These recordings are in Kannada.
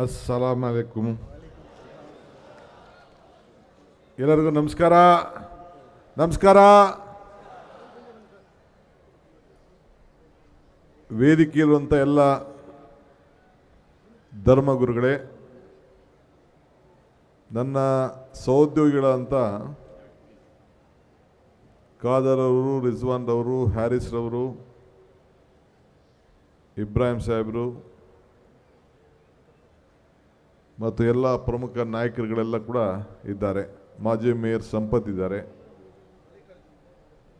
ಅಸ್ಸಲಾಮ್ ಅಲೈಕುಮ್. ಎಲ್ಲರಿಗೂ ನಮಸ್ಕಾರ. ನಮಸ್ಕಾರ. ವೇದಿಕೆಯಿರುವಂಥ ಎಲ್ಲ ಧರ್ಮಗುರುಗಳೇ, ನನ್ನ ಸಹೋದ್ಯೋಗಿಗಳಂತ ಖಾದರ್ ಅವರು, ರಿಜ್ವಾನ್ ರವರು, ಹ್ಯಾರಿಸ್ ರವರು, ಇಬ್ರಾಹಿಂ ಸಾಹೇಬರು ಮತ್ತು ಎಲ್ಲ ಪ್ರಮುಖ ನಾಯಕರುಗಳೆಲ್ಲ ಕೂಡ ಇದ್ದಾರೆ. ಮಾಜಿ ಮೇಯರ್ ಸಂಪತ್ ಇದ್ದಾರೆ,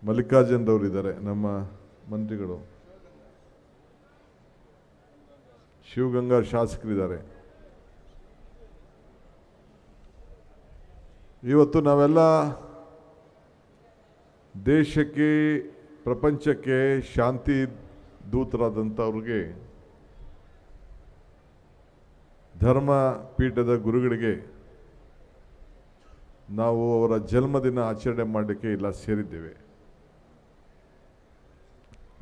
ಮಲ್ಲಿಕಾರ್ಜುನ್ ರವರು ಇದ್ದಾರೆ, ನಮ್ಮ ಮಂತ್ರಿಗಳು, ಶಿವಗಂಗಾ ಶಾಸಕರಿದ್ದಾರೆ. ಇವತ್ತು ನಾವೆಲ್ಲ ದೇಶಕ್ಕೆ, ಪ್ರಪಂಚಕ್ಕೆ ಶಾಂತಿ ದೂತರಾದಂಥವ್ರಿಗೆ, ಧರ್ಮ ಪೀಠದ ಗುರುಗಳಿಗೆ ನಾವು ಅವರ ಜನ್ಮದಿನ ಆಚರಣೆ ಮಾಡಲಿಕ್ಕೆ ಇಲ್ಲ ಸೇರಿದ್ದೇವೆ.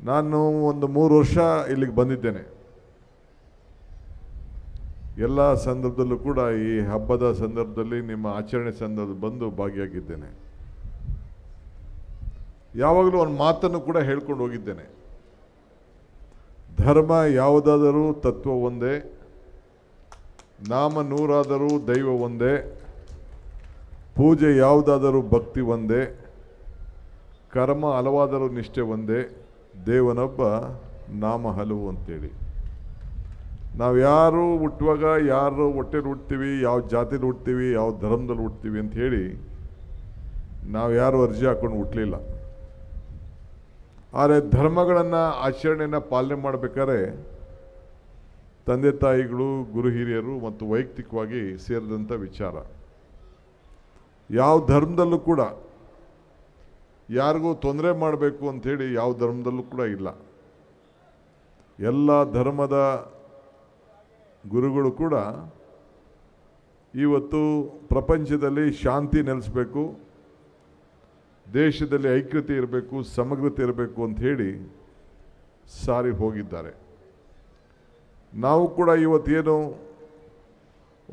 ನಾನು ಒಂದು 3 ವರ್ಷ ಇಲ್ಲಿಗೆ ಬಂದಿದ್ದೇನೆ. ಎಲ್ಲ ಸಂದರ್ಭದಲ್ಲೂ ಕೂಡ ಈ ಹಬ್ಬದ ಸಂದರ್ಭದಲ್ಲಿ, ನಿಮ್ಮ ಆಚರಣೆ ಸಂದರ್ಭದಲ್ಲಿ ಬಂದು ಭಾಗಿಯಾಗಿದ್ದೇನೆ. ಯಾವಾಗಲೂ ಒಂದು ಮಾತನ್ನು ಕೂಡ ಹೇಳ್ಕೊಂಡು ಹೋಗಿದ್ದೇನೆ. ಧರ್ಮ ಯಾವುದಾದರೂ ತತ್ವ ಒಂದೇ, ನಾಮ ನೂರಾದರೂ ದೈವ ಒಂದೇ, ಪೂಜೆ ಯಾವುದಾದರೂ ಭಕ್ತಿ ಒಂದೇ, ಕರ್ಮ ಹಲವಾದರೂ ನಿಷ್ಠೆ ಒಂದೇ, ದೇವನೊಬ್ಬ ನಾಮ ಹಲವು ಅಂತೇಳಿ. ನಾವು ಯಾರು ಹುಟ್ಟುವಾಗ ಯಾರು ಹೊಟ್ಟೆಲಿ ಹುಡ್ತೀವಿ, ಯಾವ ಜಾತಿಲಿ ಹುಡ್ತೀವಿ, ಯಾವ ಧರ್ಮದಲ್ಲಿ ಹುಡ್ತೀವಿ ಅಂತ ಹೇಳಿ ನಾವು ಯಾರು ಅರ್ಜಿ ಹಾಕೊಂಡು ಹುಟ್ಟಲಿಲ್ಲ. ಆದರೆ ಧರ್ಮಗಳನ್ನು, ಆಚರಣೆಯನ್ನು ಪಾಲನೆ ಮಾಡಬೇಕಾದ್ರೆ ತಂದೆ ತಾಯಿಗಳು, ಗುರು ಹಿರಿಯರು ಮತ್ತು ವೈಯಕ್ತಿಕವಾಗಿ ಸೇರಿದಂಥ ವಿಚಾರ. ಯಾವ ಧರ್ಮದಲ್ಲೂ ಕೂಡ ಯಾರಿಗೂ ತೊಂದರೆ ಮಾಡಬೇಕು ಅಂಥೇಳಿ ಯಾವ ಧರ್ಮದಲ್ಲೂ ಕೂಡ ಇಲ್ಲ. ಎಲ್ಲ ಧರ್ಮದ ಗುರುಗಳು ಕೂಡ ಇವತ್ತು ಪ್ರಪಂಚದಲ್ಲಿ ಶಾಂತಿ ನೆಲೆಸಬೇಕು, ದೇಶದಲ್ಲಿ ಐಕ್ಯತೆ ಇರಬೇಕು, ಸಮಗ್ರತೆ ಇರಬೇಕು ಅಂಥೇಳಿ ಸಾರಿ ಹೋಗಿದ್ದಾರೆ. ನಾವು ಕೂಡ ಇವತ್ತೇನು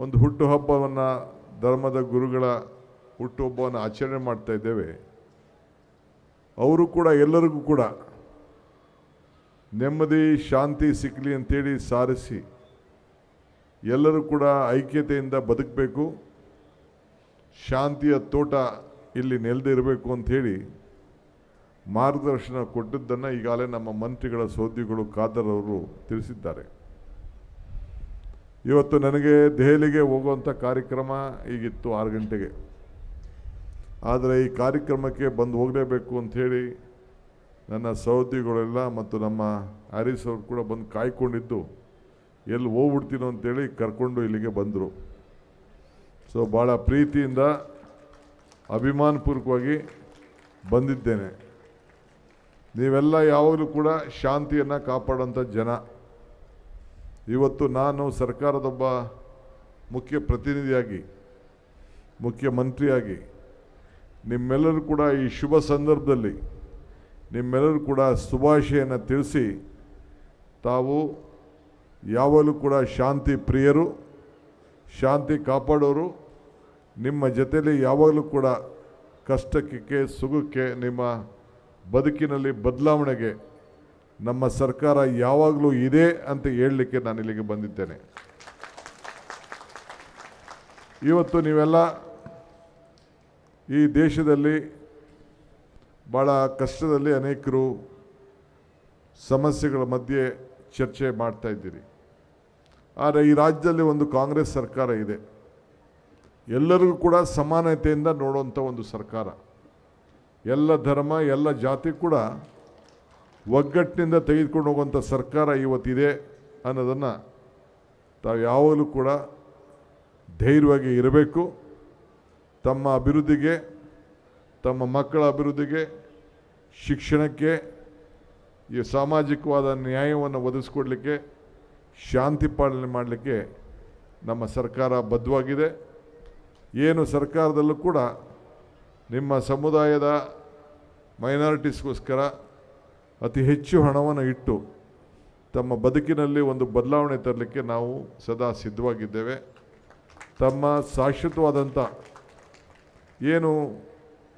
ಒಂದು ಹುಟ್ಟುಹಬ್ಬವನ್ನು, ಧರ್ಮದ ಗುರುಗಳ ಹುಟ್ಟುಹಬ್ಬವನ್ನು ಆಚರಣೆ ಮಾಡ್ತಾ ಇದ್ದೇವೆ, ಅವರು ಕೂಡ ಎಲ್ಲರಿಗೂ ಕೂಡ ನೆಮ್ಮದಿ, ಶಾಂತಿ ಸಿಕ್ಕಲಿ ಅಂತೇಳಿ ಸಾರಿಸಿ ಎಲ್ಲರೂ ಕೂಡ ಐಕ್ಯತೆಯಿಂದ ಬದುಕಬೇಕು, ಶಾಂತಿಯ ತೋಟ ಇಲ್ಲಿ ನೆಲೆದಿರಬೇಕು ಅಂಥೇಳಿ ಮಾರ್ಗದರ್ಶನ ಕೊಟ್ಟಿದ್ದನ್ನು ಈಗಾಗಲೇ ನಮ್ಮ ಮಂತ್ರಿಗಳ ಸಹೋದ್ಯೋಗಿಗಳು ಖಾದರ್ ಅವರು ತಿಳಿಸಿದ್ದಾರೆ. ಇವತ್ತು ನನಗೆ ದೆಹಲಿಗೆ ಹೋಗುವಂಥ ಕಾರ್ಯಕ್ರಮ ಈಗಿತ್ತು 6 ಗಂಟೆಗೆ. ಆದರೆ ಈ ಕಾರ್ಯಕ್ರಮಕ್ಕೆ ಬಂದು ಹೋಗಲೇಬೇಕು ಅಂಥೇಳಿ ನನ್ನ ಸಹೋದ್ಯೋಗಿಗಳೆಲ್ಲ ಮತ್ತು ನಮ್ಮ ಹ್ಯಾರಿಸ್ ಅವರು ಕೂಡ ಬಂದು ಕಾಯ್ಕೊಂಡಿದ್ದು, ಎಲ್ಲಿ ಹೋಗ್ಬಿಡ್ತೀನೋ ಅಂತೇಳಿ ಕರ್ಕೊಂಡು ಇಲ್ಲಿಗೆ ಬಂದರು. ಸೊ ಭಾಳ ಪ್ರೀತಿಯಿಂದ, ಅಭಿಮಾನಪೂರ್ವಕವಾಗಿ ಬಂದಿದ್ದೇನೆ. ನೀವೆಲ್ಲ ಯಾವಾಗಲೂ ಕೂಡ ಶಾಂತಿಯನ್ನು ಕಾಪಾಡೋಂಥ ಜನ. ಇವತ್ತು ನಾನು ಸರ್ಕಾರದೊಬ್ಬ ಮುಖ್ಯ ಪ್ರತಿನಿಧಿಯಾಗಿ, ಮುಖ್ಯಮಂತ್ರಿಯಾಗಿ ನಿಮ್ಮೆಲ್ಲರೂ ಕೂಡ ಈ ಶುಭ ಸಂದರ್ಭದಲ್ಲಿ ನಿಮ್ಮೆಲ್ಲರೂ ಕೂಡ ಶುಭಾಶಯನ್ನು ತಿಳಿಸಿ, ತಾವು ಯಾವಾಗಲೂ ಕೂಡ ಶಾಂತಿ ಪ್ರಿಯರು, ಶಾಂತಿ ಕಾಪಾಡೋರು, ನಿಮ್ಮ ಜೊತೆಯಲ್ಲಿ ಯಾವಾಗಲೂ ಕೂಡ ಕಷ್ಟಕ್ಕೆ, ಸುಖಕ್ಕೆ, ನಿಮ್ಮ ಬದುಕಿನಲ್ಲಿ ಬದಲಾವಣೆಗೆ ನಮ್ಮ ಸರ್ಕಾರ ಯಾವಾಗಲೂ ಇದೆ ಅಂತ ಹೇಳಲಿಕ್ಕೆ ನಾನು ಇಲ್ಲಿಗೆ ಬಂದಿದ್ದೇನೆ. ಇವತ್ತು ನೀವೆಲ್ಲ ಈ ದೇಶದಲ್ಲಿ ಭಾಳ ಕಷ್ಟದಲ್ಲಿ ಅನೇಕರು ಸಮಸ್ಯೆಗಳ ಮಧ್ಯೆ ಚರ್ಚೆ ಮಾಡ್ತಾ ಇದ್ದೀರಿ. ಆದರೆ ಈ ರಾಜ್ಯದಲ್ಲಿ ಒಂದು ಕಾಂಗ್ರೆಸ್ ಸರ್ಕಾರ ಇದೆ, ಎಲ್ಲರಿಗೂ ಕೂಡ ಸಮಾನತೆಯಿಂದ ನೋಡುವಂಥ ಒಂದು ಸರ್ಕಾರ. ಎಲ್ಲ ಧರ್ಮ, ಎಲ್ಲ ಜಾತಿ ಕೂಡ ಒಗ್ಗಟ್ಟಿನಿಂದ ತೆಗೆದುಕೊಂಡು ಹೋಗುವಂಥ ಸರ್ಕಾರ ಇವತ್ತಿದೆ ಅನ್ನೋದನ್ನು ತಾವು ಯಾವಾಗಲೂ ಕೂಡ ಧೈರ್ಯವಾಗಿ ಇರಬೇಕು. ತಮ್ಮ ಅಭಿವೃದ್ಧಿಗೆ, ತಮ್ಮ ಮಕ್ಕಳ ಅಭಿವೃದ್ಧಿಗೆ, ಶಿಕ್ಷಣಕ್ಕೆ, ಈ ಸಾಮಾಜಿಕವಾದ ನ್ಯಾಯವನ್ನು ಒದಗಿಸ್ಕೊಡ್ಲಿಕ್ಕೆ, ಶಾಂತಿ ಪಾಲನೆ ಮಾಡಲಿಕ್ಕೆ ನಮ್ಮ ಸರ್ಕಾರ ಬದ್ಧವಾಗಿದೆ. ಏನು ಸರ್ಕಾರದಲ್ಲೂ ಕೂಡ ನಿಮ್ಮ ಸಮುದಾಯದ ಮೈನಾರಿಟೀಸ್ಗೋಸ್ಕರ ಅತಿ ಹೆಚ್ಚು ಹಣವನ್ನು ಇಟ್ಟು ತಮ್ಮ ಬದುಕಿನಲ್ಲಿ ಒಂದು ಬದಲಾವಣೆ ತರಲಿಕ್ಕೆ ನಾವು ಸದಾ ಸಿದ್ಧವಾಗಿದ್ದೇವೆ. ತಮ್ಮ ಶಾಶ್ವತವಾದಂಥ ಏನು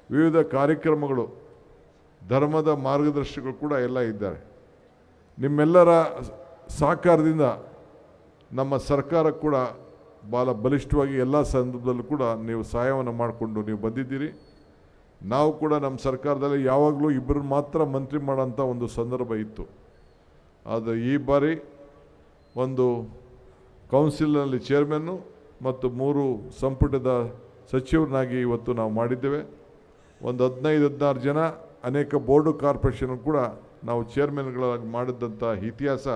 ವಿವಿಧ ಕಾರ್ಯಕ್ರಮಗಳು, ಧರ್ಮದ ಮಾರ್ಗದರ್ಶಿಗಳು ಕೂಡ ಎಲ್ಲ ಇದ್ದಾರೆ. ನಿಮ್ಮೆಲ್ಲರ ಸಹಕಾರದಿಂದ ನಮ್ಮ ಸರ್ಕಾರ ಕೂಡ ಭಾಳ ಬಲಿಷ್ಠವಾಗಿ ಎಲ್ಲ ಸಂದರ್ಭದಲ್ಲೂ ಕೂಡ ನೀವು ಸಹಾಯವನ್ನು ಮಾಡಿಕೊಂಡು ನೀವು ಬಂದಿದ್ದೀರಿ. ನಾವು ಕೂಡ ನಮ್ಮ ಸರ್ಕಾರದಲ್ಲಿ ಯಾವಾಗಲೂ ಇಬ್ಬರು ಮಾತ್ರ ಮಂತ್ರಿ ಮಾಡೋಂಥ ಒಂದು ಸಂದರ್ಭ ಇತ್ತು. ಆದರೆ ಈ ಬಾರಿ ಒಂದು ಕೌನ್ಸಿಲ್ನಲ್ಲಿ ಚೇರ್ಮನ್ನು ಮತ್ತು 3 ಸಂಪುಟದ ಸಚಿವರನ್ನಾಗಿ ಇವತ್ತು ನಾವು ಮಾಡಿದ್ದೇವೆ. ಒಂದು 15-16 ಜನ ಅನೇಕ ಬೋರ್ಡು ಕಾರ್ಪೊರೇಷನ್ ಕೂಡ ನಾವು ಚೇರ್ಮನ್ಗಳಾಗಿ ಮಾಡಿದಂಥ ಇತಿಹಾಸ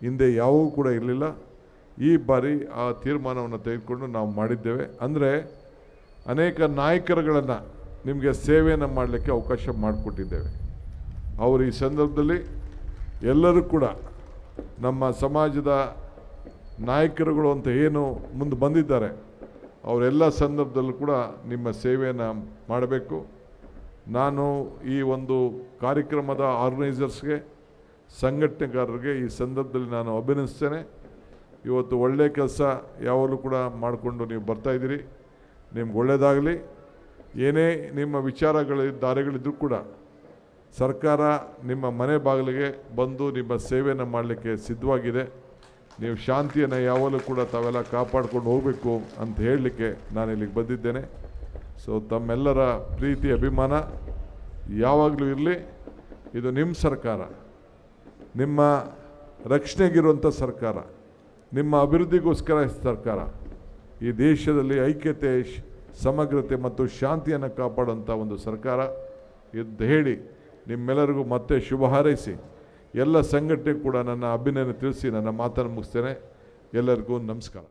ಹಿಂದೆ ಯಾವೂ ಕೂಡ ಇರಲಿಲ್ಲ. ಈ ಬಾರಿ ಆ ತೀರ್ಮಾನವನ್ನು ತೆಗೆದುಕೊಂಡು ನಾವು ಮಾಡಿದ್ದೇವೆ. ಅಂದರೆ ಅನೇಕ ನಾಯಕರುಗಳನ್ನು ನಿಮಗೆ ಸೇವೆಯನ್ನು ಮಾಡಲಿಕ್ಕೆ ಅವಕಾಶ ಮಾಡಿಕೊಟ್ಟಿದ್ದೇವೆ. ಅವರು ಈ ಸಂದರ್ಭದಲ್ಲಿ ಎಲ್ಲರೂ ಕೂಡ ನಮ್ಮ ಸಮಾಜದ ನಾಯಕರುಗಳು ಅಂತ ಏನು ಮುಂದೆ ಬಂದಿದ್ದಾರೆ, ಅವರೆಲ್ಲ ಸಂದರ್ಭದಲ್ಲೂ ಕೂಡ ನಿಮ್ಮ ಸೇವೆಯನ್ನು ಮಾಡಬೇಕು. ನಾನು ಈ ಒಂದು ಕಾರ್ಯಕ್ರಮದ ಆರ್ಗನೈಸರ್ಸ್ಗೆ, ಸಂಘಟನೆಗಾರರಿಗೆ ಈ ಸಂದರ್ಭದಲ್ಲಿ ನಾನು ಅಭಿನಂದಿಸ್ತೇನೆ. ಇವತ್ತು ಒಳ್ಳೆಯ ಕೆಲಸ ಯಾವಾಗಲೂ ಕೂಡ ಮಾಡಿಕೊಂಡು ನೀವು ಬರ್ತಾಯಿದ್ದೀರಿ. ನಿಮ್ಗೆ ಒಳ್ಳೆಯದಾಗಲಿ. ಏನೇ ನಿಮ್ಮ ದಾರಿಗಳಿದ್ದರೂ ಕೂಡ ಸರ್ಕಾರ ನಿಮ್ಮ ಮನೆ ಬಾಗಿಲಿಗೆ ಬಂದು ನಿಮ್ಮ ಸೇವೆಯನ್ನು ಮಾಡಲಿಕ್ಕೆ ಸಿದ್ಧವಾಗಿದೆ. ನೀವು ಶಾಂತಿಯನ್ನು ಯಾವಾಗಲೂ ಕೂಡ ತಾವೆಲ್ಲ ಕಾಪಾಡ್ಕೊಂಡು ಹೋಗಬೇಕು ಅಂತ ಹೇಳಲಿಕ್ಕೆ ನಾನು ಇಲ್ಲಿಗೆ ಬಂದಿದ್ದೇನೆ. ಸೊ ತಮ್ಮೆಲ್ಲರ ಪ್ರೀತಿ ಅಭಿಮಾನ ಯಾವಾಗಲೂ ಇರಲಿ. ಇದು ನಿಮ್ಮ ಸರ್ಕಾರ, ನಿಮ್ಮ ರಕ್ಷಣೆಗಿರುವಂಥ ಸರ್ಕಾರ, ನಿಮ್ಮ ಅಭಿವೃದ್ಧಿಗೋಸ್ಕರ ಸರ್ಕಾರ. ಈ ದೇಶದಲ್ಲಿ ಐಕ್ಯತೆ, ಸಮಗ್ರತೆ ಮತ್ತು ಶಾಂತಿಯನ್ನು ಕಾಪಾಡುವಂಥ ಒಂದು ಸರ್ಕಾರ ಎಂದು ಹೇಳಿ ನಿಮ್ಮೆಲ್ಲರಿಗೂ ಮತ್ತೆ ಶುಭ ಹಾರೈಸಿ ಎಲ್ಲ ಸಂಘಟನೆ ಕೂಡ ನನ್ನ ಅಭಿನಂದನೆ ತಿಳಿಸಿ ನನ್ನ ಮಾತನ್ನು ಮುಗಿಸ್ತೇನೆ. ಎಲ್ಲರಿಗೂ ನಮಸ್ಕಾರ.